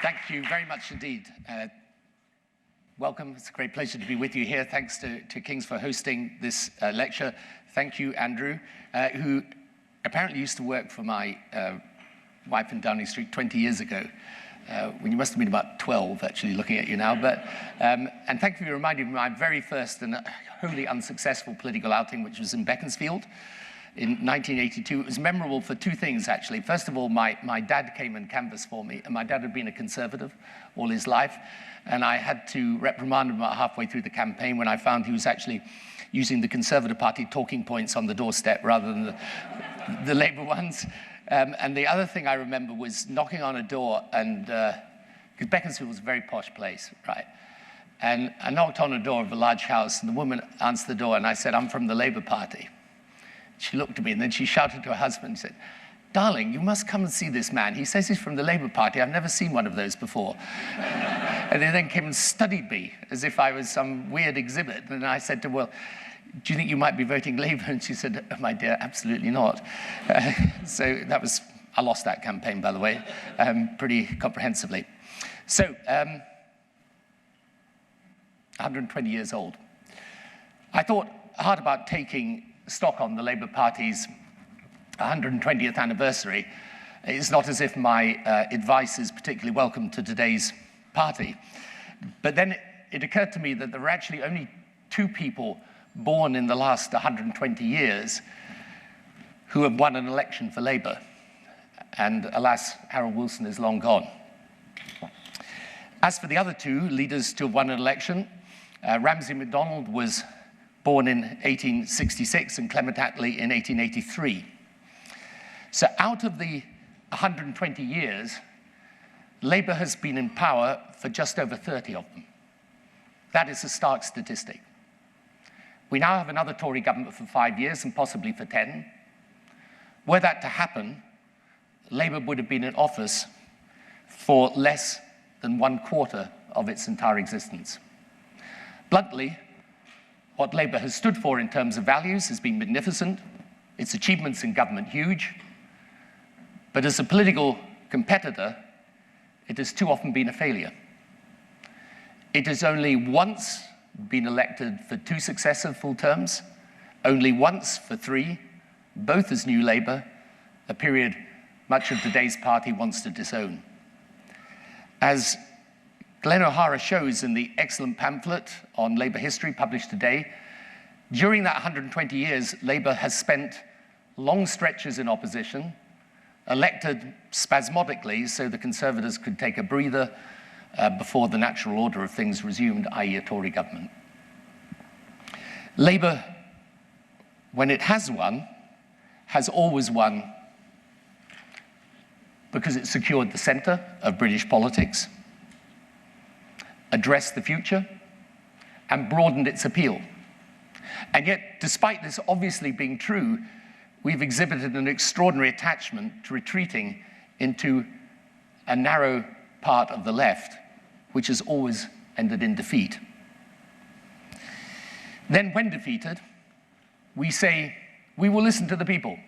Thank you very much indeed. Welcome. It's a great pleasure to be with you here. Thanks to King's for hosting this lecture. Thank you, Andrew, who apparently used to work for my wife in Downing Street 20 years ago, when you must have been about 12, actually, looking at you now. And thank you for reminding me of my very first and wholly unsuccessful political outing, which was in Beaconsfield in 1982. It was memorable for two things, actually. First of all, my dad came and canvassed for me, and my dad had been a Conservative all his life, and I had to reprimand him about halfway through the campaign when I found he was actually using the Conservative Party talking points on the doorstep rather than the Labour ones. And the other thing I remember was knocking on a door, and because Beaconsfield was a very posh place, right? And I knocked on a door of a large house, and the woman answered the door, and I said, "I'm from the Labour Party." She looked at me, and then she shouted to her husband and said, "Darling, you must come and see this man. He says he's from the Labour Party. I've never seen one of those before." And they then came and studied me as if I was some weird exhibit. And I said to her, "Well, do you think you might be voting Labour?" And she said, "Oh, my dear, absolutely not." So that was, I lost that campaign, by the way, pretty comprehensively. So, 120 years old. I thought hard about taking stock on the Labour Party's 120th anniversary. It's not as if my advice is particularly welcome to today's party. But then it occurred to me that there were actually only two people born in the last 120 years who have won an election for Labour. And alas, Harold Wilson is long gone. As for the other two leaders to have won an election, Ramsay MacDonald was born in 1866 and Clement Attlee in 1883. So out of the 120 years, Labour has been in power for just over 30 of them. That is a stark statistic. We now have another Tory government for 5 years and possibly for 10. Were that to happen, Labour would have been in office for less than 1/4 of its entire existence. Bluntly, what Labour has stood for in terms of values has been magnificent, its achievements in government huge, but as a political competitor, it has too often been a failure. It has only once been elected for 2 successive full terms, only once for 3, both as New Labour, a period much of today's party wants to disown. As Glenn O'Hara shows in the excellent pamphlet on Labour history published today, during that 120 years, Labour has spent long stretches in opposition, elected spasmodically so the Conservatives could take a breather before the natural order of things resumed, i.e. a Tory government. Labour, when it has won, has always won because it secured the centre of British politics, addressed the future, and broadened its appeal. And yet, despite this obviously being true, we've exhibited an extraordinary attachment to retreating into a narrow part of the left, which has always ended in defeat. Then, when defeated, we say, we will listen to the people.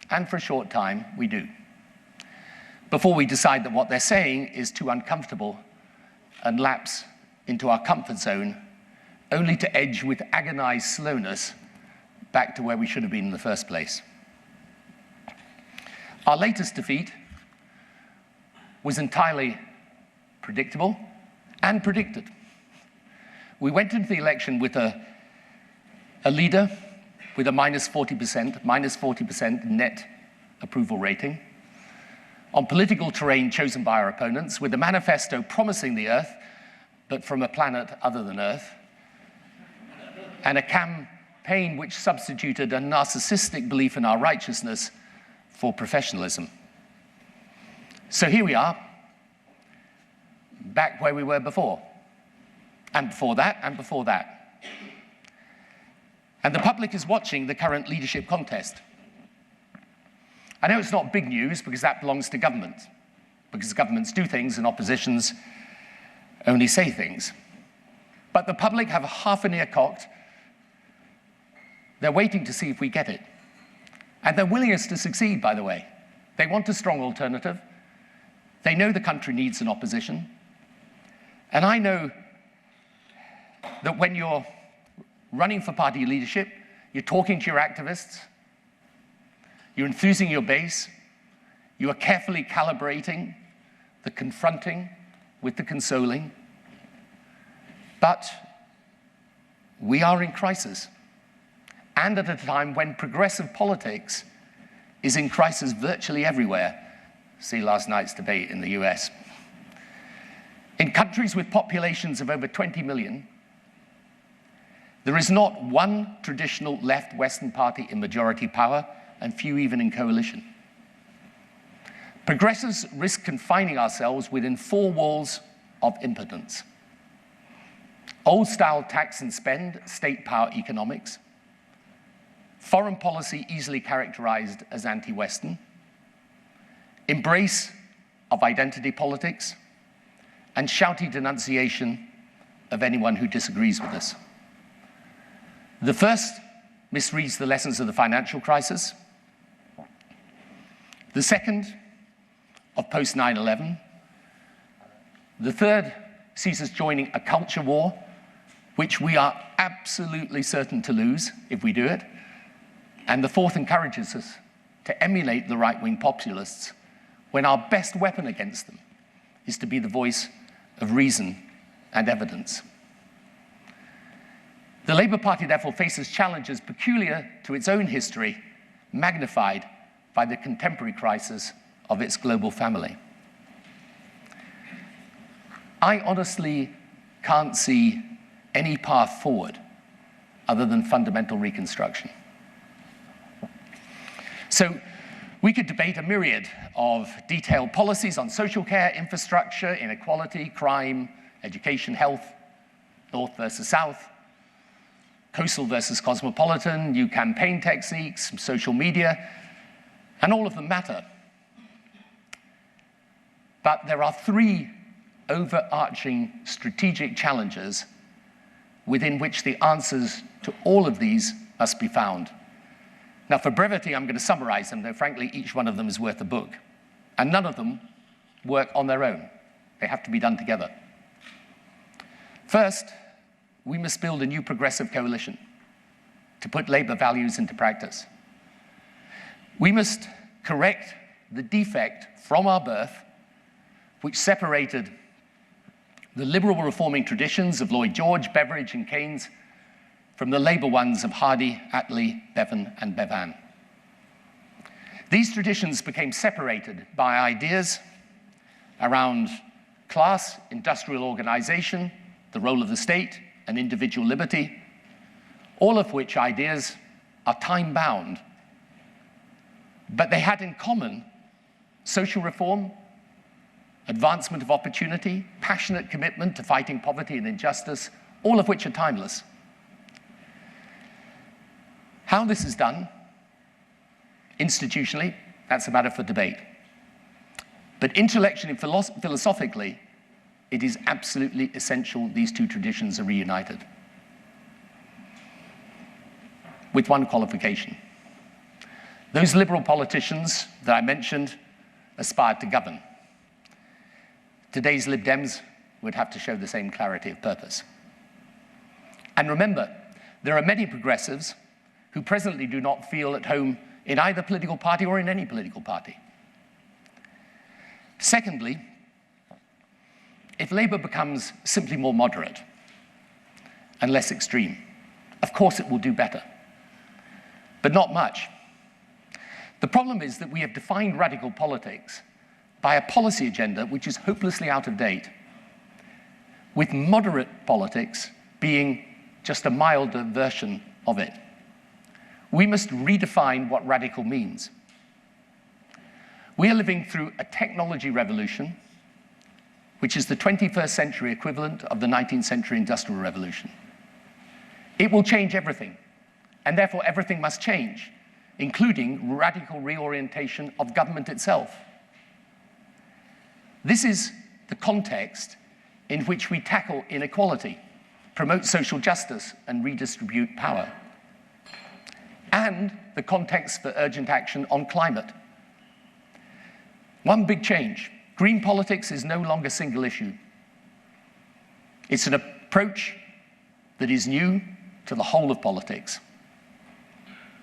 And for a short time, we do. Before we decide that what they're saying is too uncomfortable and lapse into our comfort zone, only to edge with agonized slowness back to where we should have been in the first place. Our latest defeat was entirely predictable and predicted. We went into the election with a leader with a minus 40% net approval rating, on political terrain chosen by our opponents, with a manifesto promising the Earth, but from a planet other than Earth, and a campaign which substituted a narcissistic belief in our righteousness for professionalism. So here we are, back where we were before, and before that, and before that. And the public is watching the current leadership contest. I know it's not big news because that belongs to government, because governments do things and oppositions only say things. But the public have half an ear cocked. They're waiting to see if we get it. And they're willing us to succeed, by the way. They want a strong alternative. They know the country needs an opposition. And I know that when you're running for party leadership, you're talking to your activists, you're enthusing your base, you are carefully calibrating the confronting with the consoling. But we are in crisis, and at a time when progressive politics is in crisis virtually everywhere. See last night's debate in the US. In countries with populations of over 20 million, there is not one traditional left Western party in majority power, and few even in coalition. Progressives risk confining ourselves within four walls of impotence. Old-style tax and spend, state power economics, foreign policy easily characterized as anti-Western, embrace of identity politics, and shouty denunciation of anyone who disagrees with us. The first misreads the lessons of the financial crisis. The second, of post 9/11. The third sees us joining a culture war, which we are absolutely certain to lose if we do it. And the fourth encourages us to emulate the right-wing populists when our best weapon against them is to be the voice of reason and evidence. The Labour Party therefore faces challenges peculiar to its own history, magnified by the contemporary crisis of its global family. I honestly can't see any path forward other than fundamental reconstruction. So we could debate a myriad of detailed policies on social care, infrastructure, inequality, crime, education, health, North versus South, coastal versus cosmopolitan, new campaign techniques, social media, and all of them matter. But there are three overarching strategic challenges within which the answers to all of these must be found. Now, for brevity, I'm going to summarize them, though frankly, each one of them is worth a book. And none of them work on their own. They have to be done together. First, we must build a new progressive coalition to put Labour values into practice. We must correct the defect from our birth which separated the liberal reforming traditions of Lloyd George, Beveridge, and Keynes from the Labour ones of Hardy, Attlee, Bevan, and Bevan. These traditions became separated by ideas around class, industrial organization, the role of the state, and individual liberty, all of which ideas are time-bound. But they had in common social reform, advancement of opportunity, passionate commitment to fighting poverty and injustice, all of which are timeless. How this is done, institutionally, that's a matter for debate. But intellectually and philosophically, it is absolutely essential these two traditions are reunited. With one qualification. Those liberal politicians that I mentioned aspired to govern. Today's Lib Dems would have to show the same clarity of purpose. And remember, there are many progressives who presently do not feel at home in either political party or in any political party. Secondly, if Labour becomes simply more moderate and less extreme, of course it will do better, but not much. The problem is that we have defined radical politics by a policy agenda which is hopelessly out of date, with moderate politics being just a milder version of it. We must redefine what radical means. We are living through a technology revolution, which is the 21st century equivalent of the 19th century Industrial Revolution. It will change everything, and therefore everything must change, including radical reorientation of government itself. This is the context in which we tackle inequality, promote social justice, and redistribute power, and the context for urgent action on climate. One big change Green politics is no longer single issue. It's an approach that is new to the whole of politics.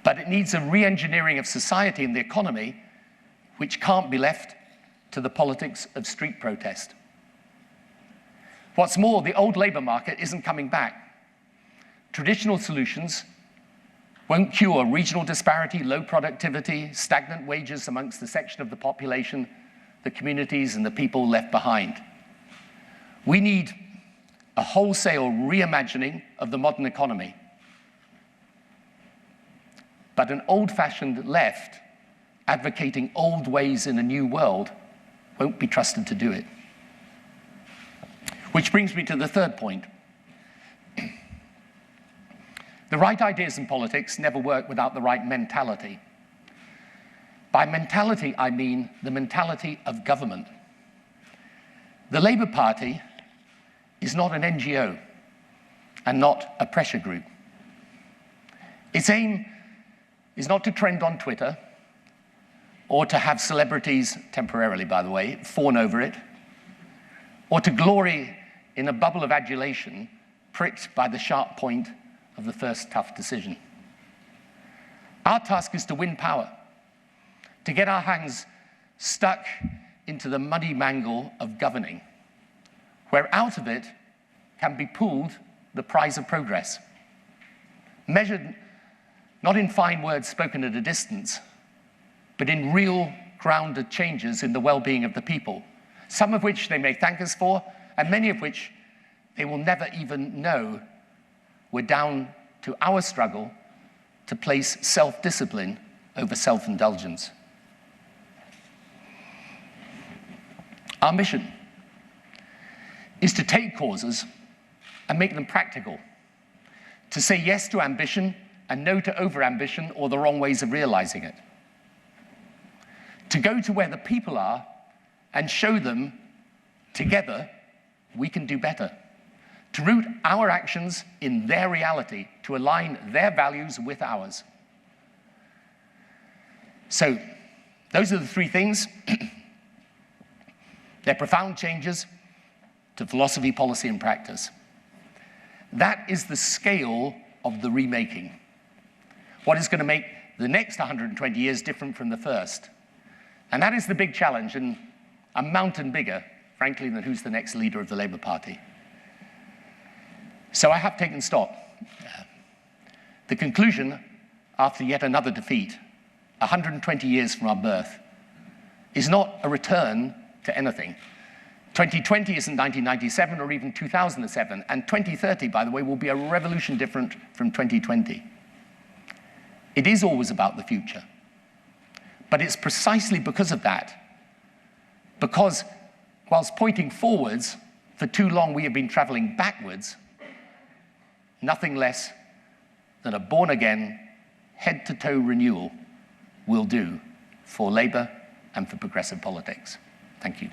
But it needs a re-engineering of society and the economy, which can't be left to the politics of street protest. What's more, the old labor market isn't coming back. Traditional solutions won't cure regional disparity, low productivity, stagnant wages amongst the section of the population, the communities and the people left behind. We need a wholesale reimagining of the modern economy. But an old-fashioned left advocating old ways in a new world won't be trusted to do it. Which brings me to the third point. The right ideas in politics never work without the right mentality. By mentality, I mean the mentality of government. The Labour Party is not an NGO and not a pressure group. Its aim is not to trend on Twitter or to have celebrities, temporarily by the way, fawn over it, or to glory in a bubble of adulation pricked by the sharp point of the first tough decision. Our task is to win power, to get our hands stuck into the muddy mangle of governing, where out of it can be pulled the prize of progress, measured not in fine words spoken at a distance, but in real grounded changes in the well-being of the people, some of which they may thank us for, and many of which they will never even know were down to our struggle to place self-discipline over self-indulgence. Our mission is to take causes and make them practical, to say yes to ambition and no to over-ambition or the wrong ways of realizing it, to go to where the people are and show them together we can do better, to root our actions in their reality, to align their values with ours. So, those are the three things. They're profound changes to philosophy, policy, and practice. That is the scale of the remaking. What is going to make the next 120 years different from the first? And that is the big challenge, and a mountain bigger, frankly, than who's the next leader of the Labour Party. So I have taken stock. The conclusion, after yet another defeat, 120 years from our birth, is not a return to anything. 2020 isn't 1997 or even 2007, and 2030, by the way, will be a revolution different from 2020. It is always about the future. But it's precisely because of that, because whilst pointing forwards, for too long we have been traveling backwards, nothing less than a born-again, head-to-toe renewal will do for Labour and for progressive politics. Thank you.